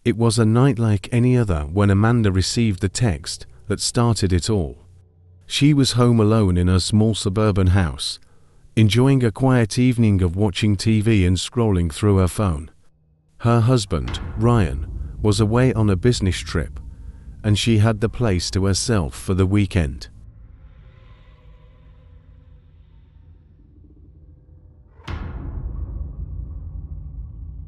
It was a night like any other when Amanda received the text that started it all. She was home alone in her small suburban house, enjoying a quiet evening of watching TV and scrolling through her phone. Her husband, Ryan, was away on a business trip, and she had the place to herself for the weekend.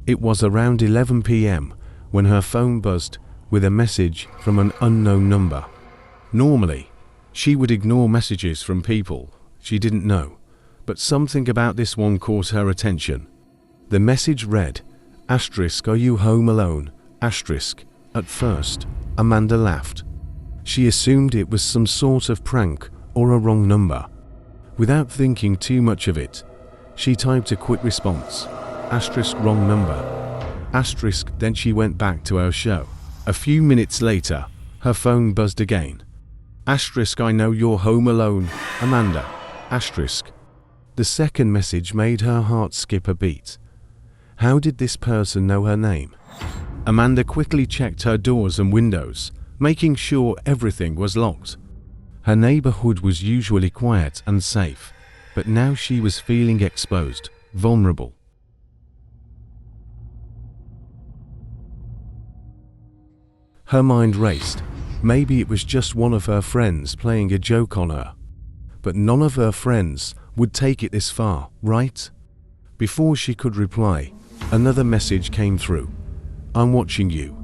It was around 11 p.m. when her phone buzzed with a message from an unknown number. Normally, she would ignore messages from people she didn't know, but something about this one caught her attention. The message read, "Are you home alone? At first, Amanda laughed. She assumed it was some sort of prank or a wrong number. Without thinking too much of it, she typed a quick response, "wrong number." Then she went back to her show. A few minutes later, her phone buzzed again. "I know you're home alone, Amanda." The second message made her heart skip a beat. How did this person know her name? Amanda quickly checked her doors and windows, making sure everything was locked. Her neighborhood was usually quiet and safe, but now she was feeling exposed, vulnerable. Her mind raced. Maybe it was just one of her friends playing a joke on her. But none of her friends would take it this far, right? Before she could reply, another message came through. "I'm watching you."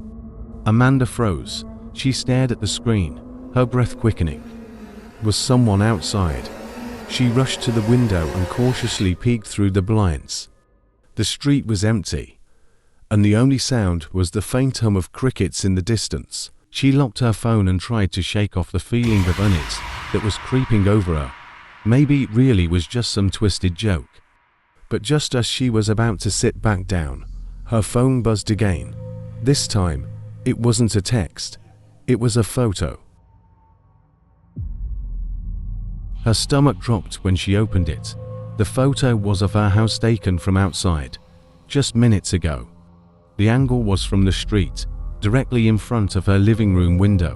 Amanda froze. She stared at the screen, her breath quickening. Was someone outside? She rushed to the window and cautiously peeked through the blinds. The street was empty, and the only sound was the faint hum of crickets in the distance. She locked her phone and tried to shake off the feeling of unease that was creeping over her. Maybe it really was just some twisted joke. But just as she was about to sit back down, her phone buzzed again. This time, it wasn't a text. It was a photo. Her stomach dropped when she opened it. The photo was of her house taken from outside, just minutes ago. The angle was from the street, directly in front of her living room window,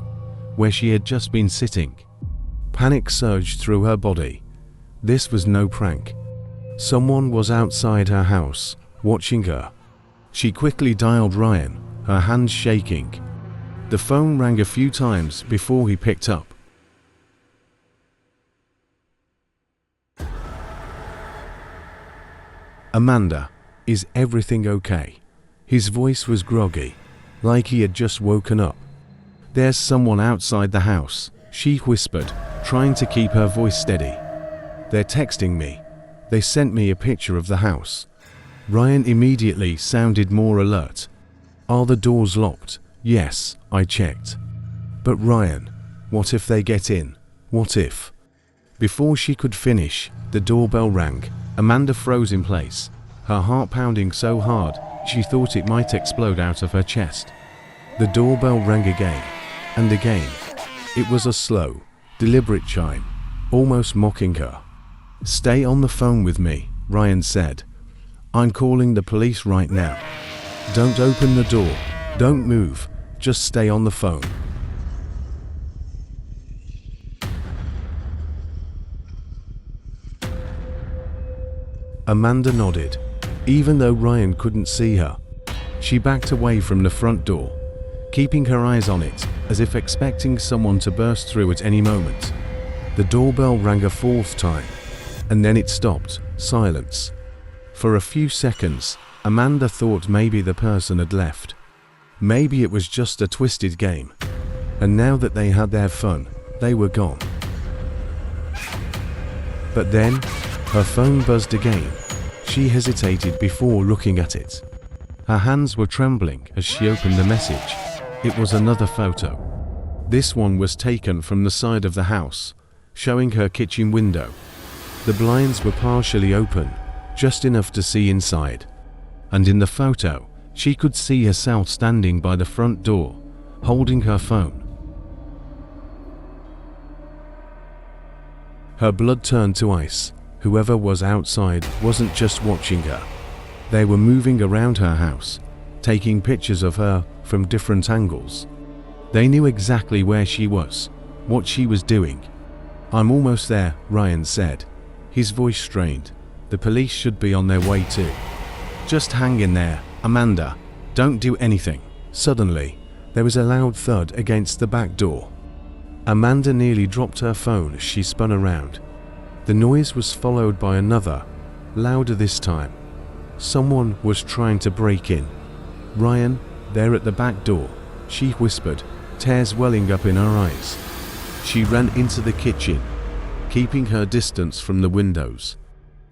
where she had just been sitting. Panic surged through her body. This was no prank. Someone was outside her house, watching her. She quickly dialed Ryan, her hands shaking. The phone rang a few times before he picked up. "Amanda, is everything okay?" His voice was groggy, like he had just woken up. "There's someone outside the house," she whispered, trying to keep her voice steady. "They're texting me. They sent me a picture of the house." Ryan immediately sounded more alert. "Are the doors locked?" "Yes, I checked." "But Ryan, what if they get in? What if?" Before she could finish, the doorbell rang. Amanda froze in place, her heart pounding so hard she thought it might explode out of her chest. The doorbell rang again, and again. It was a slow, deliberate chime, almost mocking her. "Stay on the phone with me," Ryan said. "I'm calling the police right now. Don't open the door. Don't move. Just stay on the phone." Amanda nodded, even though Ryan couldn't see her. She backed away from the front door, keeping her eyes on it, as if expecting someone to burst through at any moment. The doorbell rang a fourth time, and then it stopped. Silence. For a few seconds, Amanda thought maybe the person had left. Maybe it was just a twisted game, and now that they had their fun, they were gone. But then, her phone buzzed again. She hesitated before looking at it. Her hands were trembling as she opened the message. It was another photo. This one was taken from the side of the house, showing her kitchen window. The blinds were partially open, just enough to see inside. And in the photo, she could see herself standing by the front door, holding her phone. Her blood turned to ice. Whoever was outside wasn't just watching her. They were moving around her house, taking pictures of her from different angles. They knew exactly where she was, what she was doing. "I'm almost there," Ryan said, his voice strained. "The police should be on their way too." "Just hang in there, Amanda. Don't do anything." Suddenly, there was a loud thud against the back door. Amanda nearly dropped her phone as she spun around. The noise was followed by another, louder this time. Someone was trying to break in. "Ryan, they're at the back door," she whispered, tears welling up in her eyes. She ran into the kitchen, keeping her distance from the windows.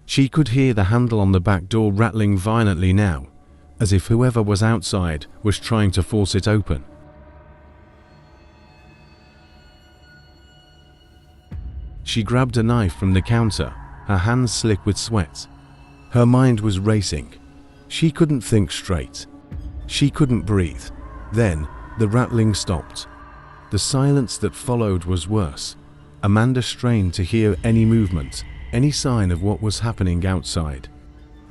She could hear the handle on the back door rattling violently now, as if whoever was outside was trying to force it open. She grabbed a knife from the counter, her hands slick with sweat. Her mind was racing. She couldn't think straight. She couldn't breathe. Then, the rattling stopped. The silence that followed was worse. Amanda strained to hear any movement, any sign of what was happening outside.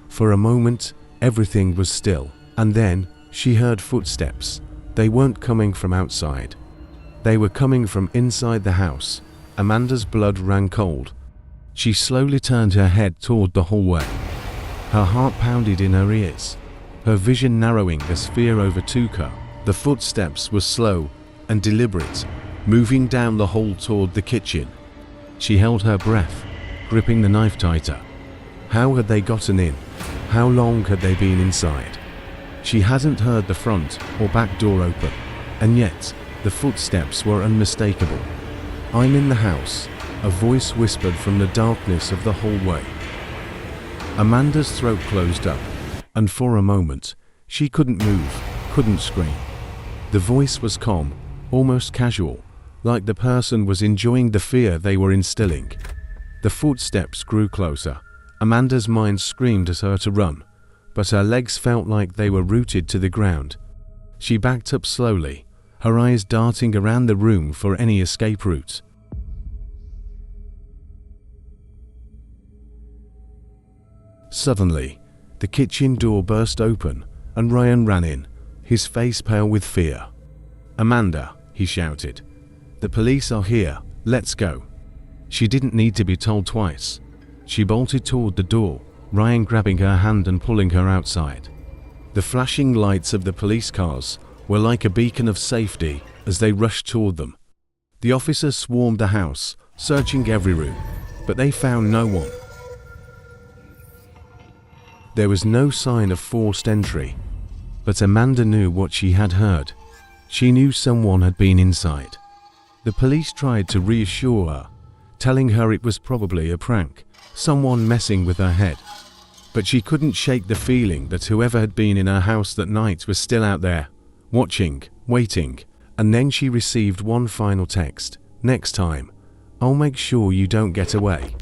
For a moment, everything was still, and then she heard footsteps. They weren't coming from outside. They were coming from inside the house. Amanda's blood ran cold. She slowly turned her head toward the hallway. Her heart pounded in her ears, her vision narrowing as fear overtook her. The footsteps were slow and deliberate, moving down the hall toward the kitchen. She held her breath, gripping the knife tighter. How had they gotten in? How long had they been inside? She hadn't heard the front or back door open, and yet the footsteps were unmistakable. "I'm in the house," a voice whispered from the darkness of the hallway. Amanda's throat closed up, and for a moment, she couldn't move, couldn't scream. The voice was calm, almost casual, like the person was enjoying the fear they were instilling. The footsteps grew closer. Amanda's mind screamed at her to run, but her legs felt like they were rooted to the ground. She backed up slowly, her eyes darting around the room for any escape route. Suddenly, the kitchen door burst open, and Ryan ran in, his face pale with fear. "Amanda," he shouted, "the police are here, let's go." She didn't need to be told twice. She bolted toward the door, Ryan grabbing her hand and pulling her outside. The flashing lights of the police cars were like a beacon of safety as they rushed toward them. The officers swarmed the house, searching every room, but they found no one. There was no sign of forced entry, but Amanda knew what she had heard. She knew someone had been inside. The police tried to reassure her, telling her it was probably a prank, someone messing with her head. But she couldn't shake the feeling that whoever had been in her house that night was still out there, watching, waiting, and then she received one final text. "Next time, I'll make sure you don't get away."